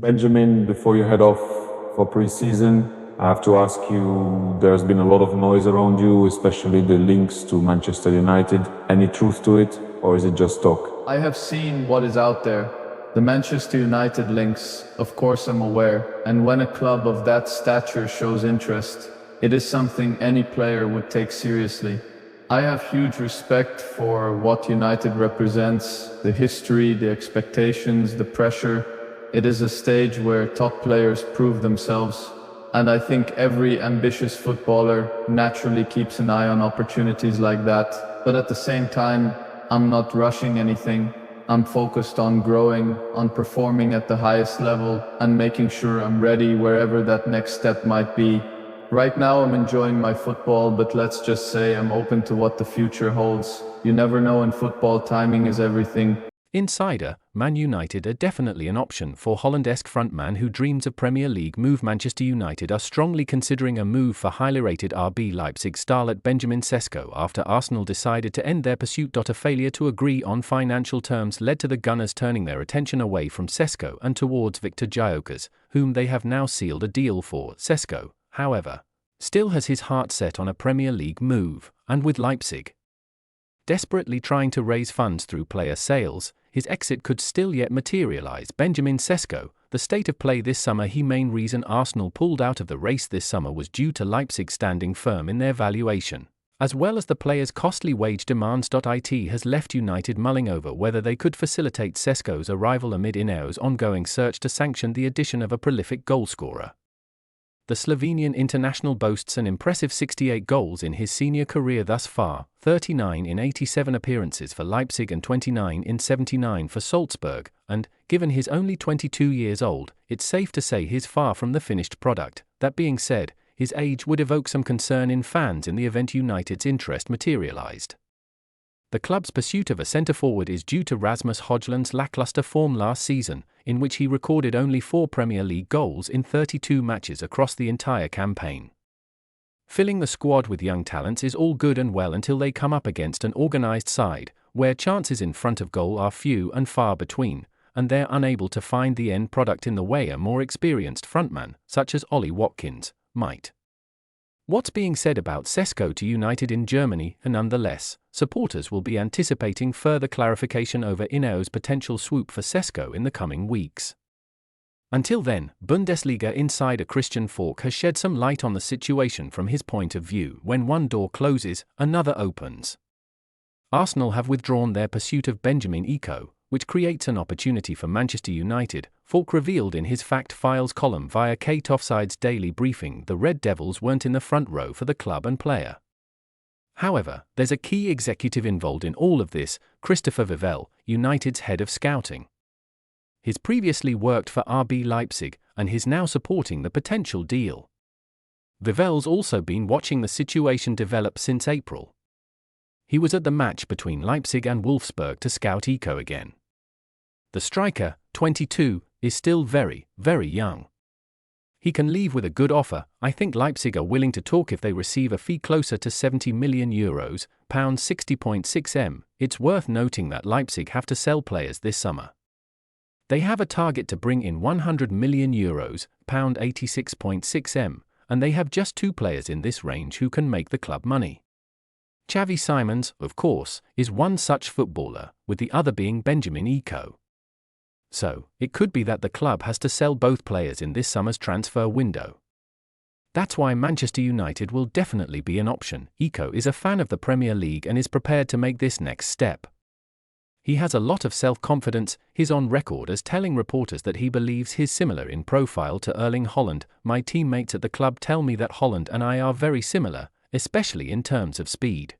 Benjamin, before you head off for pre-season, I have to ask you, there's been a lot of noise around you, especially the links to Manchester United. Any truth to it, or is it just talk? I have seen what is out there. The Manchester United links, of course I'm aware, and when a club of that stature shows interest, it is something any player would take seriously. I have huge respect for what United represents, the history, the expectations, the pressure. It is a stage where top players prove themselves, and I think every ambitious footballer naturally keeps an eye on opportunities like that. But at the same time, I'm not rushing anything. I'm focused on growing, on performing at the highest level, and making sure I'm ready wherever that next step might be. Right now I'm enjoying my football, but let's just say I'm open to what the future holds. You never know in football, timing is everything. Insider, Man United are definitely an option for Haaland-esque frontman who dreams of Premier League move. Manchester United are strongly considering a move for highly rated RB Leipzig starlet Benjamin Sesko after Arsenal decided to end their pursuit. A failure to agree on financial terms led to the Gunners turning their attention away from Sesko and towards Victor Gyökeres, whom they have now sealed a deal for. Sesko, however, still has his heart set on a Premier League move, and with Leipzig desperately trying to raise funds through player sales, his exit could still yet materialize. Benjamin Sesko, the state of play this summer. The main reason Arsenal pulled out of the race this summer was due to Leipzig standing firm in their valuation, as well as the player's costly wage demands. It has left United mulling over whether they could facilitate Sesko's arrival amid Ineo's ongoing search to sanction the addition of a prolific goalscorer. The Slovenian international boasts an impressive 68 goals in his senior career thus far, 39 in 87 appearances for Leipzig and 29 in 79 for Salzburg, and, given he's only 22 years old, it's safe to say he's far from the finished product. That being said, his age would evoke some concern in fans in the event United's interest materialized. The club's pursuit of a centre-forward is due to Rasmus Højlund's lackluster form last season, in which he recorded only 4 Premier League goals in 32 matches across the entire campaign. Filling the squad with young talents is all good and well until they come up against an organised side, where chances in front of goal are few and far between, and they're unable to find the end product in the way a more experienced frontman, such as Ollie Watkins, might. What's being said about Sesko to United in Germany, and nonetheless, supporters will be anticipating further clarification over Ineo's potential swoop for Sesko in the coming weeks. Until then, Bundesliga insider Christian Falk has shed some light on the situation from his point of view. When one door closes, another opens. Arsenal have withdrawn their pursuit of Benjamin Sesko, which creates an opportunity for Manchester United. Falk revealed in his Fact Files column via Kate Offside's daily briefing the Red Devils weren't in the front row for the club and player. However, there's a key executive involved in all of this, Christopher Vivell, United's head of scouting. He's previously worked for RB Leipzig, and he's now supporting the potential deal. Vivell's also been watching the situation develop since April. He was at the match between Leipzig and Wolfsburg to scout Sesko again. The striker, 22, is still very, very young. He can leave with a good offer. I think Leipzig are willing to talk if they receive a fee closer to €70 million, pound 60.6 m. It's worth noting that Leipzig have to sell players this summer. They have a target to bring in €100 million, pound 86.6 m, and they have just 2 players in this range who can make the club money. Xavi Simons, of course, is one such footballer, with the other being Benjamin Sesko. So, it could be that the club has to sell both players in this summer's transfer window. That's why Manchester United will definitely be an option. Sesko is a fan of the Premier League and is prepared to make this next step. He has a lot of self-confidence. He's on record as telling reporters that he believes he's similar in profile to Erling Haaland. My teammates at the club tell me that Haaland and I are very similar, especially in terms of speed.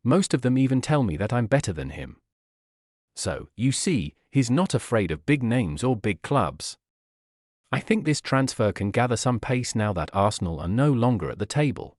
Most of them even tell me that I'm better than him. So, you see, he's not afraid of big names or big clubs. I think this transfer can gather some pace now that Arsenal are no longer at the table.